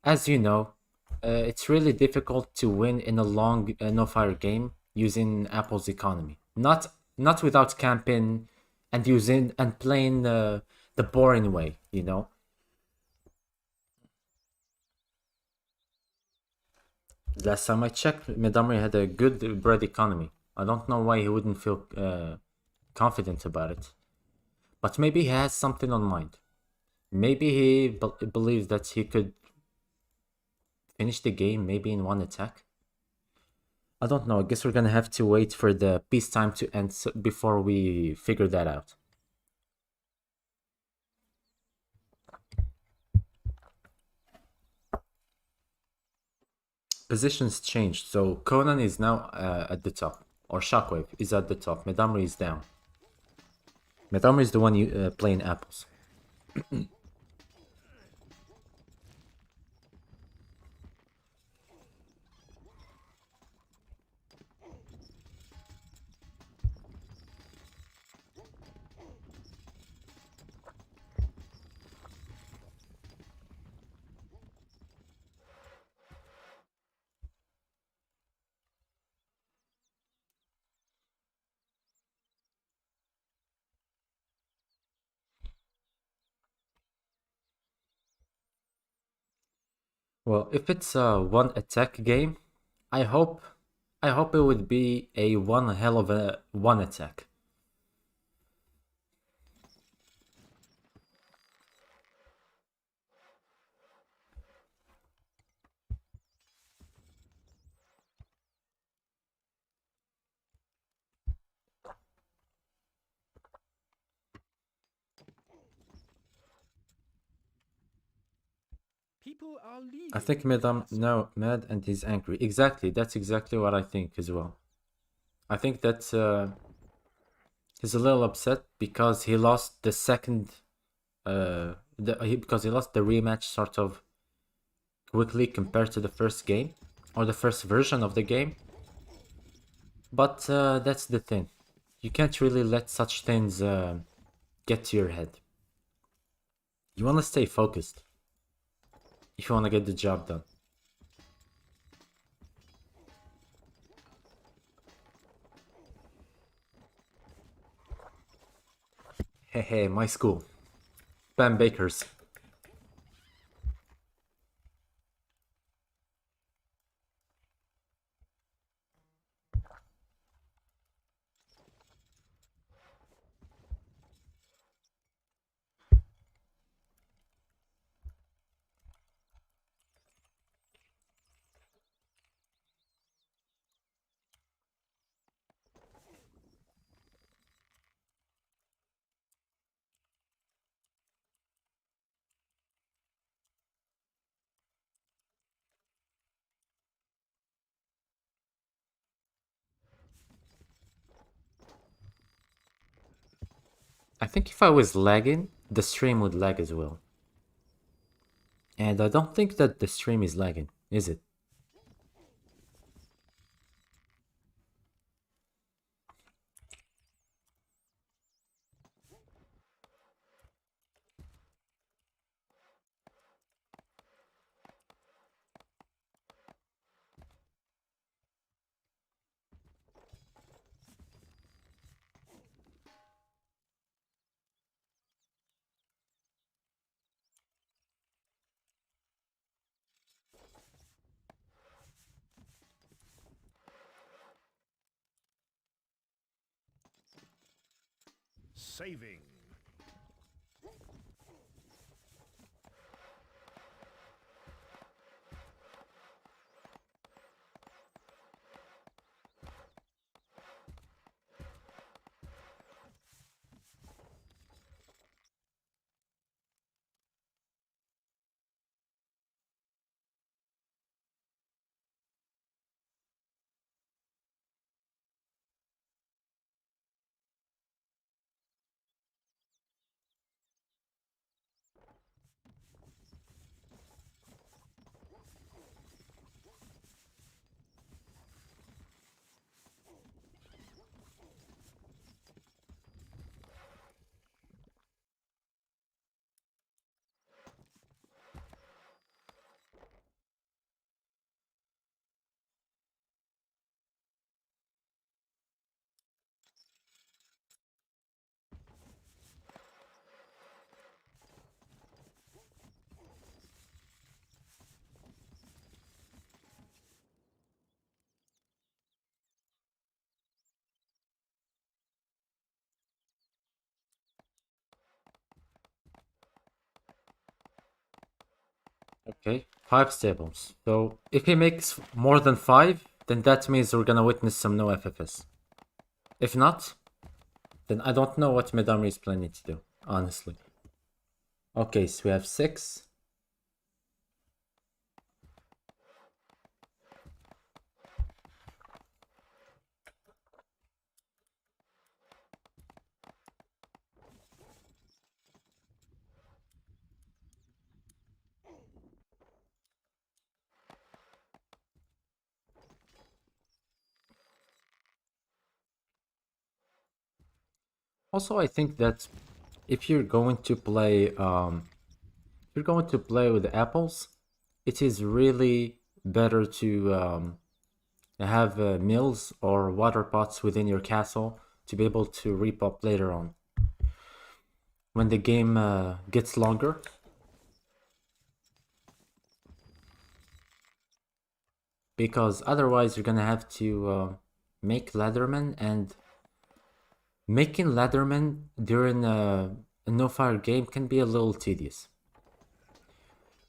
as you know, it's really difficult to win in a long no fire game using Apple's economy. Not without camping and using and playing the boring way, you know. Last time I checked, Midori had a good bread economy. I don't know why he wouldn't feel confident about it. But maybe he has something on mind. Maybe he believes that he could finish the game maybe in one attack. I don't know. I guess we're gonna have to wait for the peacetime to end before we figure that out. Positions changed, so Conan is now at the top, or Shockwave is at the top. Midori is down. Midori is the one playing apples. Well, if it's a one attack game, I hope it would be a one hell of a one attack. People are leaving. I think the mad and he's angry. Exactly, that's exactly what I think as well. I think that he's a little upset because he lost the second, because he lost the rematch sort of quickly compared to the first game or the first version of the game. But that's the thing. You can't really let such things get to your head. You want to stay focused if you want to get the job done. Hey, hey, my school. Bam Bakers. I think if I was lagging, the stream would lag as well. And I don't think that the stream is lagging, is it? Saving. Okay, 5 stables. So if he makes more than 5, then that means we're gonna witness some no FFS. If not, then I don't know what Medami is planning to do, honestly. Okay, so we have 6. Also, I think that if you're going to play, with apples, it is really better to have mills or water pots within your castle to be able to repop later on when the game gets longer. because otherwise you're gonna have to make Leatherman, and making Leatherman during a no-fire game can be a little tedious.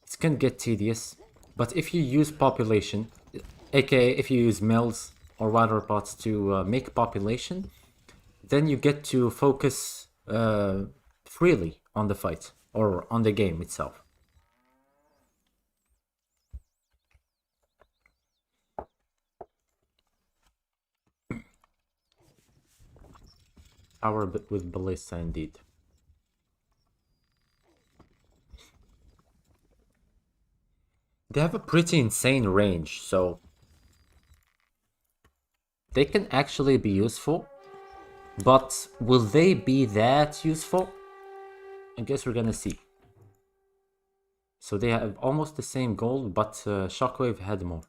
It can get tedious, but if you use population, aka if you use mills or water pots to make population, then you get to focus freely on the fight or on the game itself. Power with ballista indeed. They have a pretty insane range, so they can actually be useful, but will they be that useful? I guess we're gonna see. So they have almost the same gold, but Shockwave had more.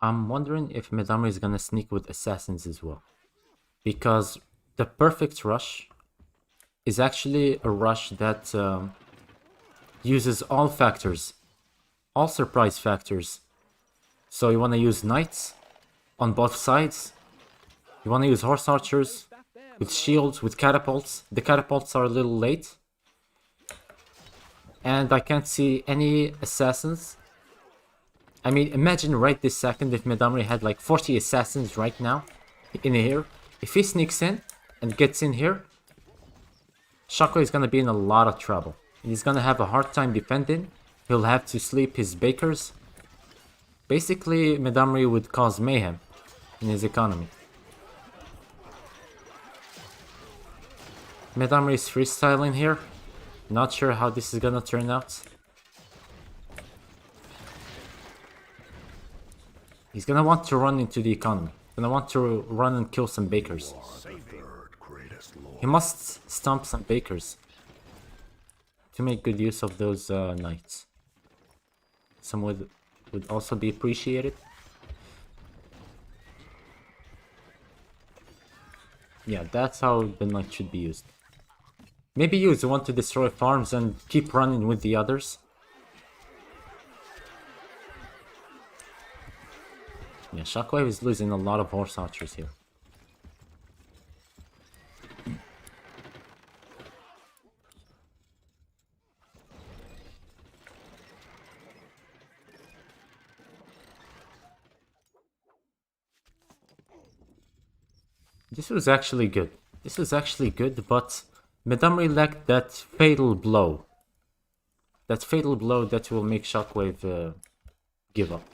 I'm wondering if Midami is gonna sneak with assassins as well, because the perfect rush is actually a rush that uses all factors, all surprise factors. So you want to use knights on both sides. You want to use horse archers with shields, with catapults. The catapults are a little late. And I can't see any assassins. I mean, imagine right this second if Midamri had like 40 assassins right now in here. If he sneaks in and gets in here, Shako is gonna be in a lot of trouble. He's gonna have a hard time defending. He'll have to sleep his bakers. Basically, Midamri would cause mayhem in his economy. Midamri is freestyling here. Not sure how this is gonna turn out. He's gonna want to run into the economy. Gonna want to run and kill some bakers. He must stomp some bakers to make good use of those knights. Some would also be appreciated. Yeah, that's how the knight should be used. Maybe use the one to destroy farms and keep running with the others. Yeah, Shockwave is losing a lot of horse archers here. This was actually good. This was actually good, but Midamri lacked that fatal blow. That fatal blow that will make Shockwave give up.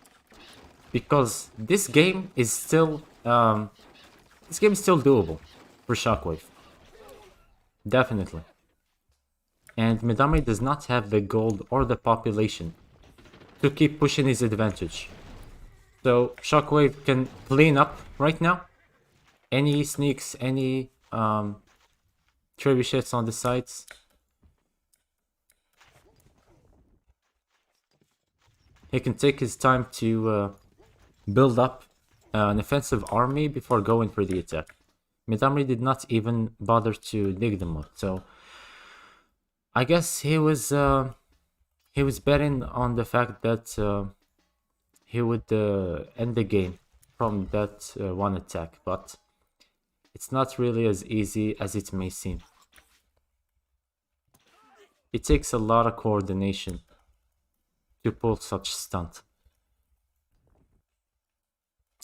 Because this game is still doable for Shockwave. Definitely. And Midamri does not have the gold or the population to keep pushing his advantage. So Shockwave can clean up right now. Any sneaks, any trebuchets on the sides. He can take his time to build up an offensive army before going for the attack. Midamri did not even bother to dig them up, so I guess he was betting on the fact that he would end the game from that one attack, but it's not really as easy as it may seem. It takes a lot of coordination to pull such stunt.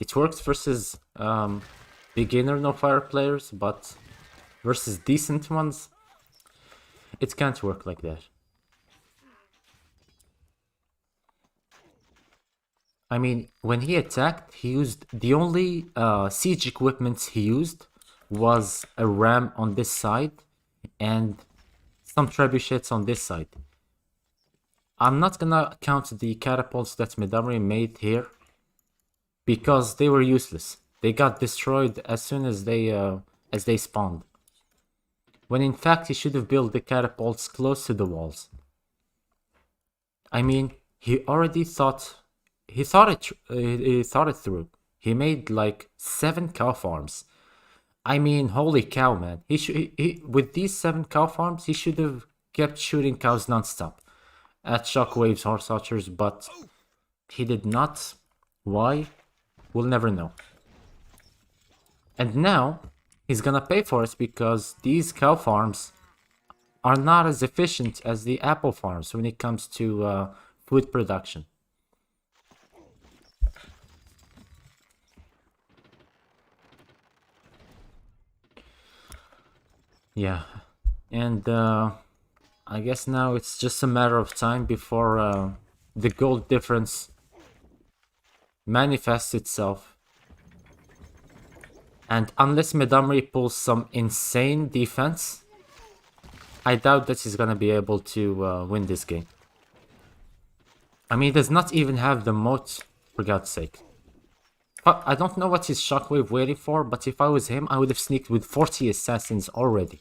It works versus beginner no-fire players, but versus decent ones, it can't work like that. I mean, when he attacked, he used the only siege equipment he used was a ram on this side and some trebuchets on this side. I'm not gonna count the catapults that Midori made here because they were useless. They got destroyed as soon as they spawned. When in fact he should have built the catapults close to the walls. I mean, he already he thought it through. He made like 7 cow farms. I mean, holy cow, man! With these 7 cow farms, he should have kept shooting cows nonstop at shockwaves, horse archers, but he did not. Why? We'll never know. And now he's gonna pay for it because these cow farms are not as efficient as the apple farms when it comes to food production. Yeah, and I guess now it's just a matter of time before the gold difference manifests itself. And unless Medamri pulls some insane defense, I doubt that he's gonna be able to win this game. I mean, he does not even have the moat, for God's sake. I don't know what his shockwave waiting for, but if I was him, I would have sneaked with 40 assassins already.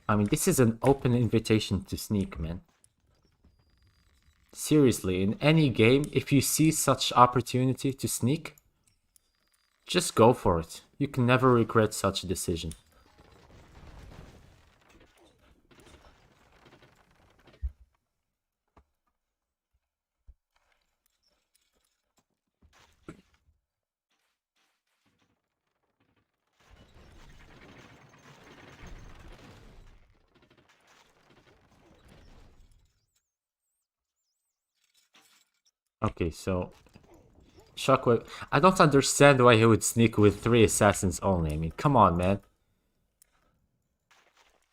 I mean, this is an open invitation to sneak, man. Seriously, in any game, if you see such opportunity to sneak, just go for it. You can never regret such a decision. Okay, so Shockwave. I don't understand why he would sneak with 3 assassins only. I mean, come on, man.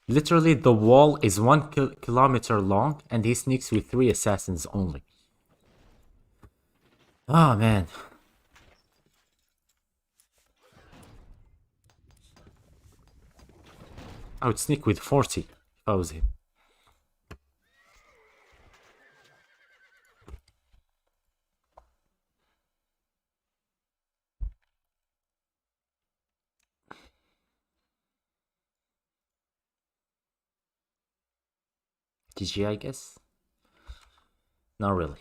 Literally, the wall is 1 kilometer long, and he sneaks with 3 assassins only. Oh, man. I would sneak with 40 if I was him. GG, I guess? Not really.